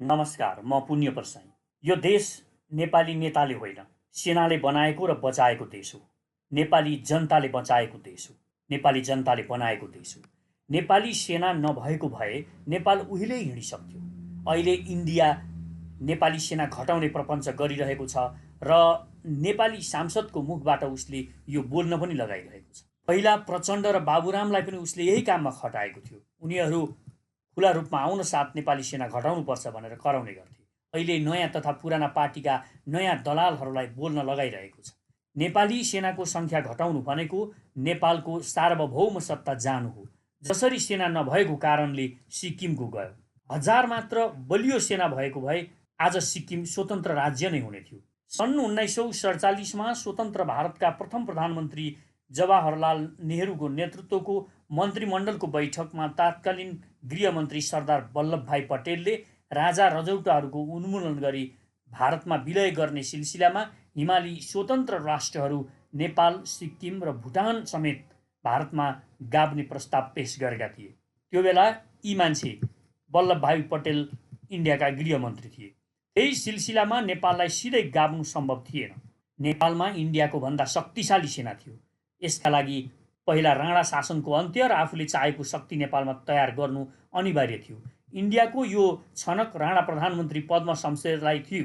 नमस्कार, म पुण्य प्रसाई। यो देश नेपाली नेताले होइन, सेनाले बनाएको र बचाएको देश हो। नेपाली जनताले बचाएको देश हो। नेपाली जनताले बनाएको देश हो। नेपाली सेना नभएको भए नेपाल उहिले हिँडिसक्थ्यो। अहिले इन्डिया नेपाली सेना घटाउने प्रपञ्च गरिरहेको छ र नेपाली सांसदको मुखबाट उसले यो बोल्न पनि लगाइरहेको छ। पहिला प्रचण्ड र बाबुरामलाई पनि उसले यही काममा खटाएको थियो। उनीहरू खुला रूपमा आउन साथ नेपाली सेना घटाउनुपर्छ भनेर कराउने गर्थे। अहिले नयाँ तथा पुराना पार्टीका नयाँ दलालहरूलाई बोल्न लगाइरहेको छ। नेपाली सेनाको सङ्ख्या घटाउनु भनेको नेपालको सार्वभौम सत्ता जानु हो। जसरी सेना नभएको कारणले सिक्किमको गयो। हजार मात्र बलियो सेना भएको भए आज सिक्किम स्वतन्त्र राज्य नै हुने थियो। सन् 1947मा स्वतन्त्र भारतका प्रथम प्रधानमन्त्री जवाहरलाल नेहरूको नेतृत्वको मन्त्रीमण्डलको बैठकमा तत्कालीन गृहमन्त्री सरदार वल्लभभाई पटेलले राजा रजौटाहरूको उन्मूलन गरी भारतमा विलय गर्ने सिलसिलामा हिमाली स्वतन्त्र राष्ट्रहरू नेपाल, सिक्किम र भुटान समेत भारतमा गाभ्ने प्रस्ताव पेश गरेका थिए। त्यो बेला यी मान्छे वल्लभभाई पटेल इन्डियाका गृहमन्त्री थिए। त्यही सिलसिलामा नेपाललाई सिधै गाभ्नु सम्भव थिएन। नेपालमा इन्डियाको भन्दा शक्तिशाली सेना थियो। यसका लागि पहिला राणा शासनको अन्त्य र आफूले चाहेको शक्ति नेपालमा तयार गर्नु अनिवार्य थियो। इन्डियाको यो छनक राणा प्रधानमन्त्री पद्म शमशेरलाई थियो।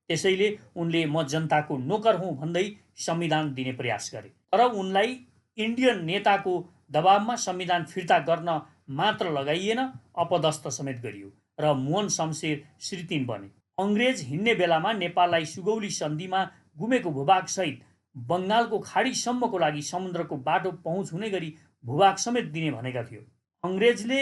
त्यसैले उनले म जनताको नोकर हुँ भन्दै संविधान दिने प्रयास गरे। तर उनलाई इन्डियन नेताको दबावमा संविधान फिर्ता गर्न मात्र लगाइएन, अपदस्थ समेत गरियो र मोहन शमशेर श्री 3 बने। अङ्ग्रेज हिँड्ने बेलामा नेपाललाई सुगौली सन्धिमा गुमेको भूभागसहित बङ्गालको खाडीसम्मको लागि समुद्रको बाटो पहुँच हुने गरी भूभाग समेत दिने भनेका थियो। अङ्ग्रेजले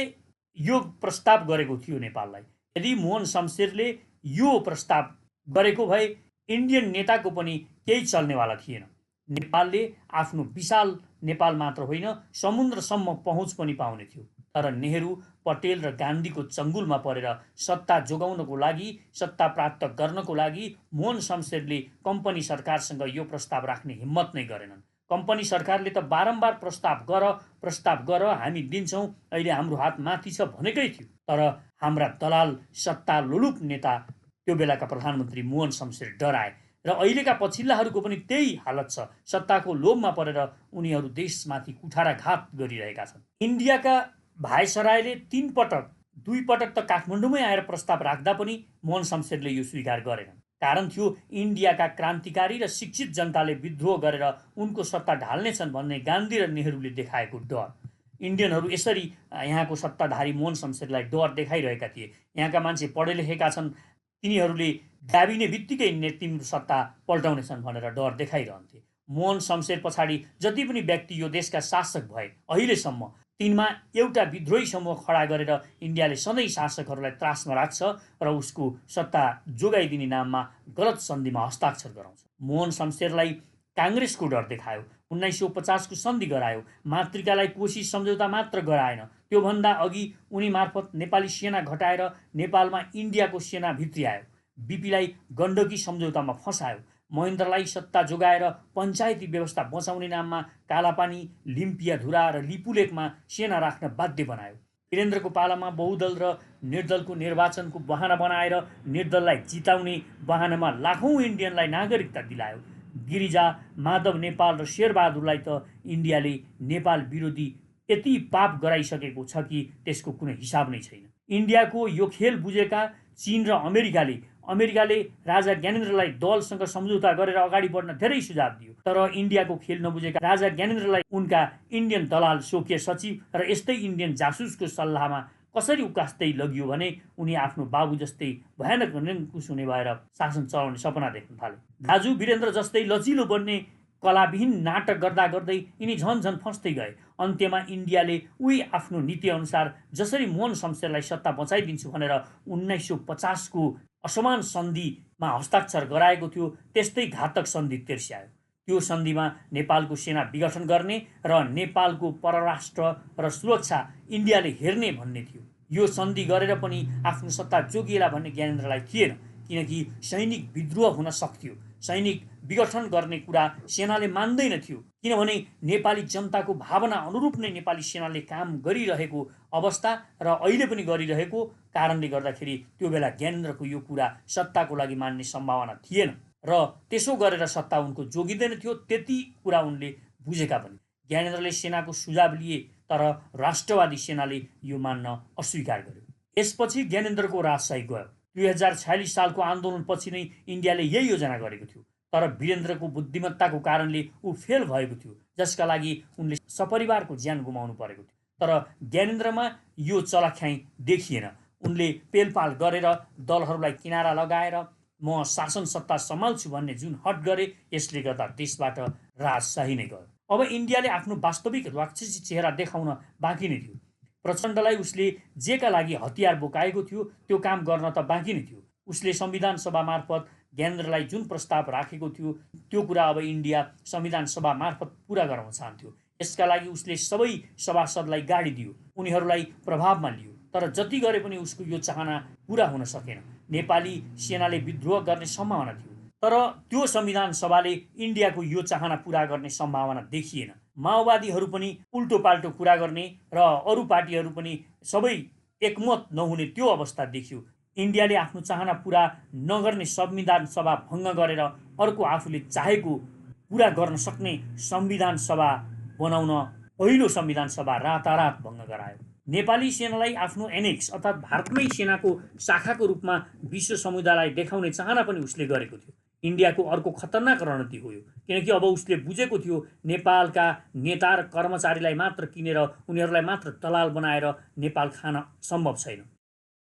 यो प्रस्ताव गरेको थियो नेपाललाई। यदि मोहन शमशेरले यो प्रस्ताव गरेको भए इन्डियन नेताको पनि केही चल्नेवाला थिएन। नेपालले आफ्नो विशाल नेपाल मात्र होइन, समुद्रसम्म पहुँच पनि पाउने थियो। तर नेहरू, पटेल र गान्धीको चङ्गुलमा परेर सत्ता जोगाउनको लागि, सत्ता प्राप्त गर्नको लागि मोहन शमशेरले कम्पनी सरकारसँग यो प्रस्ताव राख्ने हिम्मत नै गरेनन्। कम्पनी सरकारले त बारम्बार प्रस्ताव गर हामी दिन्छौँ, अहिले हाम्रो हात माथि छ भनेकै थियो। तर हाम्रा दलाल सत्ता लोलुप नेता त्यो बेलाका प्रधानमन्त्री मोहन शमशेर डराए र अहिलेका पछिल्लाहरूको पनि त्यही हालत छ। सत्ताको लोभमा परेर उनीहरू देशमाथि कुठाराघात गरिरहेका छन्। इन्डियाका भाइसरायले 3 पटक 2 पटक त काठमाडौँमै आएर प्रस्ताव राख्दा पनि मोहन शमशेरले यो स्वीकार गरेनन्। कारण थियो इन्डियाका क्रान्तिकारी र शिक्षित जनताले विद्रोह गरेर उनको सत्ता ढाल्नेछन् भन्ने गान्धी र नेहरूले देखाएको डर। इन्डियनहरू यसरी यहाँको सत्ताधारी मोहन शमशेरलाई डर देखाइरहेका थिए। यहाँका मान्छे पढे लेखेका छन्, तिनीहरूले गाभिने बित्तिकै तिम्रो सत्ता पल्टाउनेछन् भनेर डर देखाइरहन्थे। मोहन शमशेर पछाडि जति पनि व्यक्ति यो देशका शासक भए अहिलेसम्म, तिनमा एउटा विद्रोही समूह खडा गरेर इन्डियाले सधैँ शासकहरूलाई त्रासमा राख्छ र उसको सत्ता जोगाइदिने नाममा गलत सन्धिमा हस्ताक्षर गराउँछ। मोहन शमशेरलाई काङ्ग्रेसको डर देखायो, 1950को सन्धि गरायो, मातृकालाई कोशी सम्झौता मात्र गराएन, त्योभन्दा अघि उनी मार्फत नेपाली सेना घटाएर नेपालमा इन्डियाको सेना भित्र्यायो, बिपीलाई गण्डकी सम्झौतामा फसायो, महेन्द्रलाई सत्ता जोगाएर पञ्चायती व्यवस्था बचाउने नाममा कालापानी, लिम्पियाधुरा र लिपुलेकमा सेना राख्न बाध्य बनायो। वीरेन्द्रको पालामा बहुदल र निर्दलको निर्वाचनको बहाना बनाएर निर्दललाई जिताउने बहानामा लाखौँ इन्डियनलाई नागरिकता दिलायो। गिरिजा, माधव नेपाल र शेरबहादुरलाई त इन्डियाले नेपाल विरोधी यति पाप गराइसकेको छ कि त्यसको कुनै हिसाब नै छैन। इन्डियाको यो खेल बुझेका चीन र अमेरिकाले राजा ज्ञानेन्द्रलाई दलसँग सम्झौता गरेर अगाडि बढ्न धेरै सुझाव दियो। तर इन्डियाको खेल नबुझेका राजा ज्ञानेन्द्रलाई उनका इन्डियन दलाल स्वकीय सचिव र यस्तै इन्डियन जासुसको सल्लाहमा कसरी उकास्दै लगियो भने उनी आफ्नो बाबु जस्तै भयानक निरङ्कुश हुने भएर शासन चलाउने सपना देख्न थाले। दाजु वीरेन्द्र जस्तै लचिलो बन्ने कलाविहीन नाटक गर्दा गर्दै यिनी झन फस्दै गए। अन्त्यमा इन्डियाले उही आफ्नो नीति अनुसार जसरी मोहन शमशेरलाई सत्ता बचाइदिन्छु भनेर 1950को असमान सन्धिमा हस्ताक्षर गराएको थियो, त्यस्तै घातक सन्धि तिर्स्यायो। त्यो सन्धिमा नेपालको सेना विघटन गर्ने र नेपालको परराष्ट्र र सुरक्षा इन्डियाले हेर्ने भन्ने थियो। यो सन्धि गरेर पनि आफ्नो सत्ता जोगिएला भन्ने ज्ञानेन्द्रलाई थिएन, किनकि सैनिक विद्रोह हुन सक्थ्यो। सैनिक विघटन गर्ने कुरा सेनाले मान्दैन थियो, किनभने नेपाली जनताको भावना अनुरूप नै नेपाली सेनाले काम गरिरहेको अवस्था र अहिले पनि गरिरहेको कारणले गर्दाखेरि त्यो बेला ज्ञानेन्द्रको यो कुरा सत्ताको लागि मान्ने सम्भावना थिएन र त्यसो गरेर सत्ता उनको जोगिँदैन थियो। त्यति कुरा उनले बुझेका पनि। ज्ञानेन्द्रले सेनाको सुझाव लिए तर राष्ट्रवादी सेनाले यो मान्न अस्वीकार गर्यो। यसपछि ज्ञानेन्द्रको राजशाही गयो। 2046 सालको आन्दोलनपछि नै इन्डियाले यही योजना गरेको थियो, तर वीरेन्द्रको बुद्धिमत्ताको कारणले ऊ फेल भएको थियो, जसका लागि उनले सपरिवारको ज्यान गुमाउनु परेको थियो। तर ज्ञानेन्द्रमा यो चलाख्याइ देखिएन। उनले पेलपाल गरेर दलहरूलाई किनारा लगाएर म शासन सत्ता सम्हाल्छु भन्ने जुन हट गरे, यसले गर्दा देशबाट राजशाही नै गयो। अब इन्डियाले आफ्नो वास्तविक राक्षसी चेहरा देखाउन बाँकी नै थियो। प्रचण्डलाई उसले जेका लागि हतियार बोकाएको थियो त्यो काम गर्न त बाँकी नै थियो। उसले संविधान सभा मार्फत ज्ञानेन्द्रलाई जुन प्रस्ताव राखेको थियो त्यो कुरा अब इन्डिया संविधान सभा मार्फत पुरा गराउन चाहन्थ्यो। यसका लागि उसले सबै सभासदलाई गाडी दियो, उनीहरूलाई प्रभावमा लियो, तर जति गरे पनि उसको यो चाहना पुरा हुन सकेन। नेपाली सेनाले विद्रोह गर्ने सम्भावना थियो, तर त्यो संविधान सभाले इन्डियाको यो चाहना पुरा गर्ने सम्भावना देखिएन। माओवादीहरू पनि उल्टो पाल्टो कुरा गर्ने र अरू पार्टीहरू पनि सबै एकमत नहुने त्यो अवस्था देखियो। इन्डियाले आफ्नो चाहना पुरा नगर्ने संविधान सभा भङ्ग गरेर अर्को आफूले चाहेको पुरा गर्न सक्ने संविधान सभा बनाउन पहिलो संविधान सभा रातारात भङ्ग गरायो। नेपाली सेनालाई आफ्नो एनेक्स अर्थात् भारतमै सेनाको शाखाको रूपमा विश्व समुदायलाई देखाउने चाहना पनि उसले गरेको थियो। इन्डियाको अर्को खतरनाक रणनीति हो यो, किनकि अब उसले बुझेको थियो नेपालका नेता र कर्मचारीलाई मात्र किनेर उनीहरूलाई मात्र दलाल बनाएर नेपाल खान सम्भव छैन।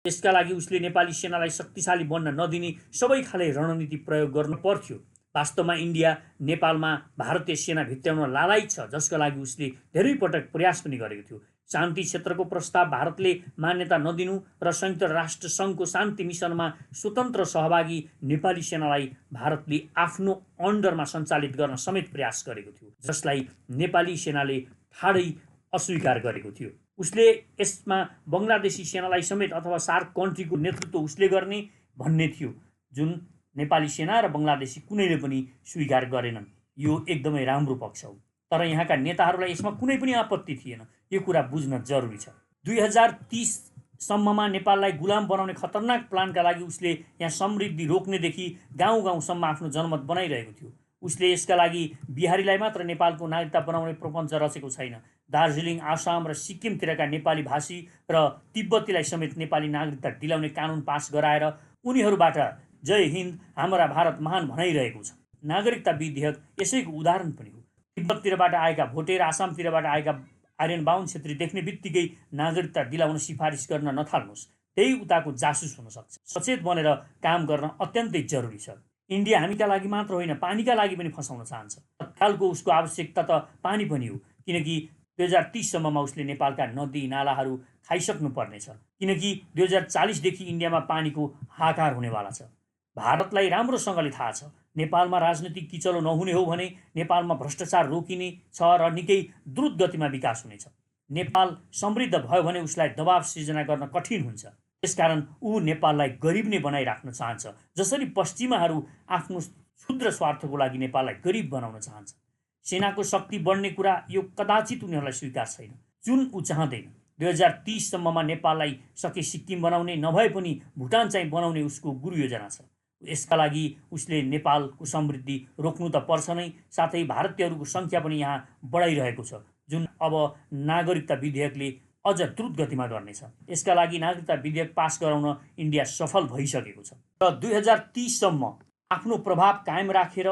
यसका लागि उसले नेपाली सेनालाई शक्तिशाली बन्न नदिने सबै खाले रणनीति प्रयोग गर्नु पर्थ्यो। वास्तवमा इन्डिया नेपालमा भारतीय सेना भित्र्याउन लालायित छ, जसका लागि उसले धेरै पटक प्रयास पनि गरेको थियो। शान्ति क्षेत्रको प्रस्ताव भारतले मान्यता नदिनु र संयुक्त राष्ट्र सङ्घको शान्ति मिसनमा स्वतन्त्र सहभागी नेपाली सेनालाई भारतले आफ्नो अन्डरमा सञ्चालित गर्न समेत प्रयास गरेको थियो, जसलाई नेपाली सेनाले ठाडै अस्वीकार गरेको थियो। उसले यसमा बङ्गलादेशी सेनालाई समेत अथवा सार्क कन्ट्रीको नेतृत्व उसले गर्ने भन्ने थियो, जुन नेपाली सेना र बङ्गलादेशी कुनैले पनि स्वीकार गरेनन्। यो एकदमै राम्रो पक्ष हो, तर यहाँका नेताहरूलाई यसमा कुनै पनि आपत्ति थिएन। यो कुरा बुझ्न जरुरी छ। 2030 सम्ममा नेपाललाई गुलाम बनाउने खतरनाक प्लानका लागि उसले यहाँ समृद्धि रोक्नेदेखि गाउँ गाउँसम्म आफ्नो जनमत बनाइरहेको थियो। उसले यसका लागि बिहारीलाई मात्र नेपालको नागरिकता बनाउने प्रपञ्च रचेको छैन। दार्जिलिङ, आसाम र सिक्किमतिरका नेपाली भाषी र तिब्बतीलाई समेत नेपाली नागरिकता दिलाउने कानुन पास गराएर उनीहरूबाट जय हिन्द हाम्रा भारत महान भनाइरहेको छ। नागरिकता विधेयक यसैको उदाहरण पनि हो। तिब्बततिरबाट आएका भोटे र आसामतिरबाट आएका आर्यन बाहुन क्षेत्री देख्ने बित्तिकै नागरिकता दिलाउन सिफारिस गर्न नथाल्नुहोस्, त्यही उताको जासुस हुन सक्छ। सचेत बनेर काम गर्न अत्यन्तै जरुरी छ। इन्डिया हामीका लागि मात्र होइन, पानीका लागि पनि फसाउन चाहन्छ। तत्कालको उसको आवश्यकता त पानी पनि हो, किनकि 2030 सम्ममा उसले नेपालका नदी नालाहरू खाइसक्नु पर्नेछ, किनकि 2040 देखि इन्डियामा पानीको हाहाकार हुनेवाला छ। भारतलाई राम्रोसँगले थाहा छ नेपालमा राजनीतिक किचलो नहुने हो भने नेपालमा भ्रष्टाचार रोकिने छ र निकै द्रुत गतिमा विकास हुनेछ। नेपाल समृद्ध भयो भने उसलाई दबाव सिर्जना गर्न कठिन हुन्छ। त्यसकारण ऊ नेपाललाई गरिब नै बनाइराख्न चाहन्छ, जसरी पश्चिमाहरू आफ्नो क्षुद्र स्वार्थको लागि नेपाललाई गरिब बनाउन चाहन्छ। सेनाको शक्ति बढ्ने कुरा यो कदाचित उनीहरूलाई स्वीकार छैन, जुन ऊ चाहँदैन। 2030 सम्ममा नेपाललाई सके सिक्किम बनाउने, नभए पनि भुटान चाहिँ बनाउने उसको गुरु योजना छ। यसका लागि उसले नेपालको समृद्धि रोक्नु त पर्छ नै, साथै भारतीयहरूको सङ्ख्या पनि यहाँ बढाइरहेको छ, जुन अब नागरिकता विधेयकले अझ द्रुत गतिमा गर्नेछ। यसका लागि नागरिकता विधेयक पास गराउन इन्डिया सफल भइसकेको छ र 2030 सम्म आफ्नो प्रभाव कायम राखेर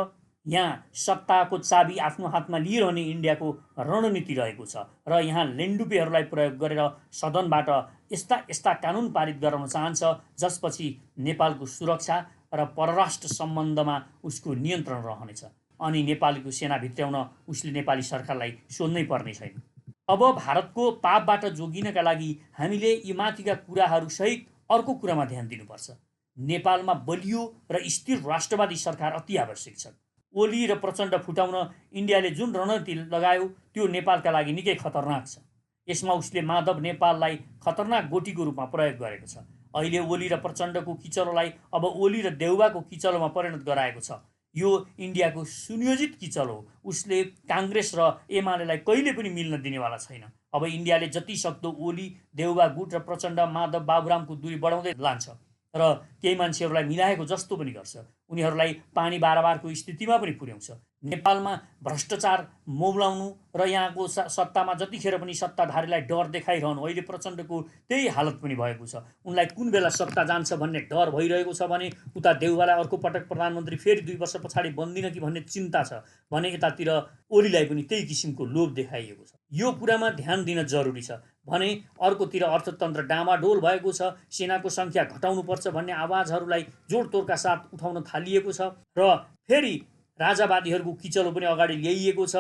यहाँ सत्ताको चाबी आफ्नो हातमा लिइरहने इन्डियाको रणनीति रहेको छ र यहाँ लेन्डुपेहरूलाई प्रयोग गरेर सदनबाट यस्ता कानुन पारित गराउन चाहन्छ जसपछि नेपालको सुरक्षा र परराष्ट्र सम्बन्धमा उसको नियन्त्रण रहनेछ। अनि नेपालीको सेना भित्र्याउन उसले नेपाली सरकारलाई सोध्नै पर्ने छैन। अब भारतको पापबाट जोगिनका लागि हामीले यी माथिका कुराहरू सहित अर्को कुरामा ध्यान दिनुपर्छ। नेपालमा बलियो र स्थिर राष्ट्रवादी सरकार अति आवश्यक छ। ओली र प्रचण्ड फुटाउन इन्डियाले जुन रणनीति लगायो त्यो नेपालका लागि निकै खतरनाक छ। यसमा उसले माधव नेपाललाई खतरनाक गोटीको रूपमा प्रयोग गरेको छ। अहिले ओली र प्रचण्डको किचलोलाई अब ओली र देउबाको किचलोमा परिणत गराएको छ। यो इन्डियाको सुनियोजित किचल हो। उसले काङ्ग्रेस र एमालेलाई कहिले पनि मिल्न दिनेवाला छैन। अब इन्डियाले जति सक्दो ओली, देउबा गुट र प्रचण्ड, माधव, बाबुरामको दूरी बढाउँदै लान्छ र केही मान्छेहरूलाई मिलाएको जस्तो पनि गर्छ। उनीहरूलाई पानी बारबारको स्थितिमा पनि पुर्याउँछ। नेपालमा भ्रष्टाचार मौलाउनु र यहाँको सत्तामा जतिखेर पनि सत्ताधारीलाई डर देखाइरहनु, अहिले प्रचण्डको त्यही हालत पनि भएको छ। उनलाई कुन बेला सत्ता जान्छ भन्ने डर भइरहेको छ भने उता देउबालाई अर्को पटक प्रधानमन्त्री फेरि 2 वर्ष पछाडि बन्दिन कि भन्ने चिन्ता छ भने यतातिर ओलीलाई पनि त्यही किसिमको लोभ देखाइएको छ। यो कुरामा ध्यान दिन जरुरी छ भने अर्कोतिर अर्थतन्त्र डामाडोल भएको छ, सेनाको सङ्ख्या घटाउनुपर्छ भन्ने आवाजहरूलाई जोडतोडका साथ उठाउन थालिएको छ र फेरि राजावादीहरूको किचलो पनि अगाडि ल्याइएको छ।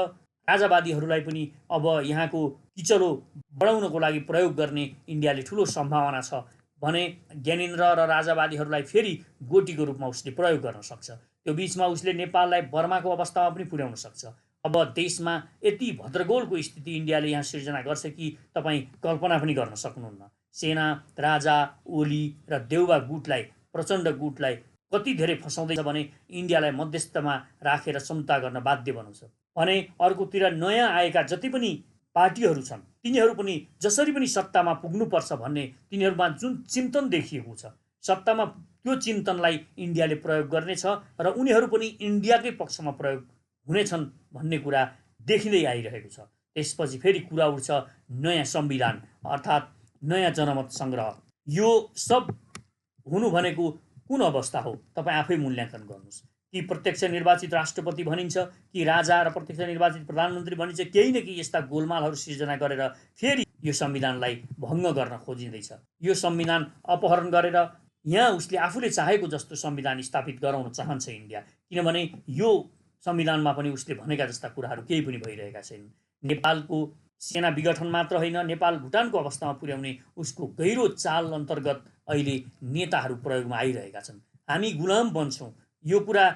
राजावादीहरूलाई पनि अब यहाँको किचलो बढाउनको लागि प्रयोग गर्ने इन्डियाले ठुलो सम्भावना छ भने ज्ञानेन्द्र र राजावादीहरूलाई फेरि गोटीको रूपमा उसले प्रयोग गर्न सक्छ। त्यो बिचमा उसले नेपाललाई बर्माको अवस्थामा पनि पुर्याउन सक्छ। अब देशमा यति भद्रगोलको स्थिति इन्डियाले यहाँ सिर्जना गर्छ कि तपाईँ कल्पना पनि गर्न सक्नुहुन्न। सेना, राजा, ओली र देउबा गुटलाई, प्रचण्ड गुटलाई कति धेरै फसाउँदैछ भने इन्डियालाई मध्यस्थमा राखेर समता गर्न बाध्य बनाउँछ भने अर्कोतिर नयाँ आएका जति पनि पार्टीहरू छन् तिनीहरू पनि जसरी पनि सत्तामा पुग्नुपर्छ भन्ने तिनीहरूमा जुन चिन्तन देखिएको छ, सत्तामा त्यो चिन्तनलाई इन्डियाले प्रयोग गर्नेछ र उनीहरू पनि इन्डियाकै पक्षमा प्रयोग हुनेछन् भन्ने कुरा देखिँदै आइरहेको छ। त्यसपछि फेरि कुरा उठ्छ नयाँ संविधान अर्थात् नयाँ जनमत सङ्ग्रह। यो सब हुनु भनेको कुन अवस्था हो तपाईँ आफै मूल्याङ्कन गर्नुहोस्। कि प्रत्यक्ष निर्वाचित राष्ट्रपति भनिन्छ कि राजा र प्रत्यक्ष निर्वाचित प्रधानमन्त्री भनिन्छ, केही न केही यस्ता गोलमालहरू सिर्जना गरेर फेरि यो संविधानलाई भङ्ग गर्न खोजिँदैछ। यो संविधान अपहरण गरेर यहाँ उसले आफूले चाहेको जस्तो संविधान स्थापित गराउन चाहन्छ इन्डिया, किनभने यो संविधानमा पनि उसले भनेका जस्ता कुराहरू केही पनि भइरहेका छैनन्। नेपालको सेना विघटन मात्र होइन, नेपाल भुटानको अवस्थामा पुर्याउने उसको गहिरो चाल अन्तर्गत अहिले नेताहरू प्रयोगमा आइरहेका छन्। हामी गुलाम बन्छौँ, यो कुरा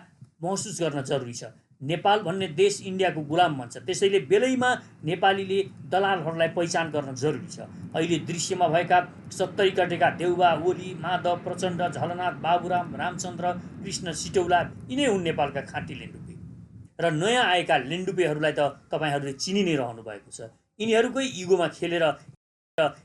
महसुस गर्न जरुरी छ। नेपाल भन्ने देश इन्डियाको गुलाम बन्छ, त्यसैले बेलैमा नेपालीले दलालहरूलाई पहिचान गर्न जरुरी छ। अहिले दृश्यमा भएका 70 कटेका देउबा, ओली, माधव, प्रचण्ड, झलनाथ, बाबुराम, रामचन्द्र, कृष्ण सिटौला यिनै हुन् नेपालका खाँटी लेन्डुपे र नयाँ आएका लेन्डुपेहरूलाई त तपाईँहरूले चिनि नै रहनु भएको छ। यिनीहरूकै इगोमा खेलेर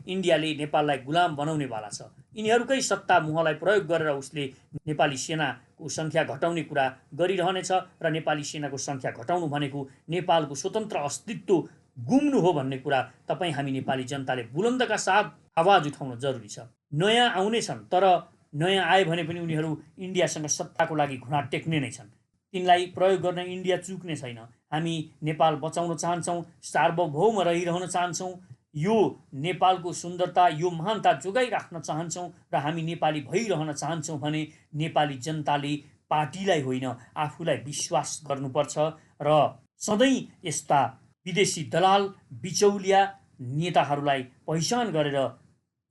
इन्डियाले नेपाललाई गुलाम बनाउनेवाला छ। यिनीहरूकै सत्ता मुहलाई प्रयोग गरेर उसले नेपाली सेनाको सङ्ख्या घटाउने कुरा गरिरहनेछ र नेपाली सेनाको सङ्ख्या घटाउनु भनेको नेपालको स्वतन्त्र अस्तित्व गुम्नु हो भन्ने कुरा तपाईँ हामी नेपाली जनताले बुलन्दका साथ आवाज उठाउन जरुरी छ। नयाँ आउनेछन्, तर नयाँ आए भने पनि उनीहरू इन्डियासँग सत्ताको लागि घुँडा टेक्ने नै छन्। तिनलाई प्रयोग गर्न इन्डिया चुक्ने छैन। हामी नेपाल बचाउन चाहन्छौँ, सार्वभौम रहिरहन चाहन्छौँ, यो नेपालको सुन्दरता, यो महानता जोगाइराख्न चाहन्छौँ र हामी नेपाली भइरहन चाहन्छौँ भने नेपाली जनताले पार्टीलाई होइन आफूलाई विश्वास गर्नुपर्छ र सधैँ यस्ता विदेशी दलाल बिचौलिया नेताहरूलाई पहिचान गरेर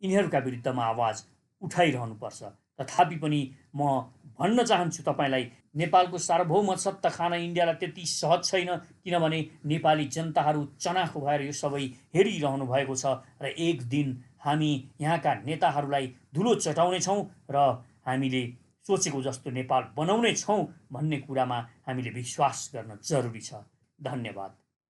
यिनीहरूका विरुद्धमा आवाज उठाइरहनुपर्छ। तथापि पनि म भन्न चाहन्छु तपाईँलाई, नेपालको सार्वभौम सत्ता खान इन्डियालाई त्यति सहज छैन, किनभने नेपाली जनताहरू चनाखो भएर यो सबै हेरिरहनु भएको छ र एक दिन हामी यहाँका नेताहरूलाई धुलो चटाउनेछौँ र हामीले सोचेको जस्तो नेपाल बनाउने छौँ भन्ने कुरामा हामीले विश्वास गर्न जरुरी छ। धन्यवाद।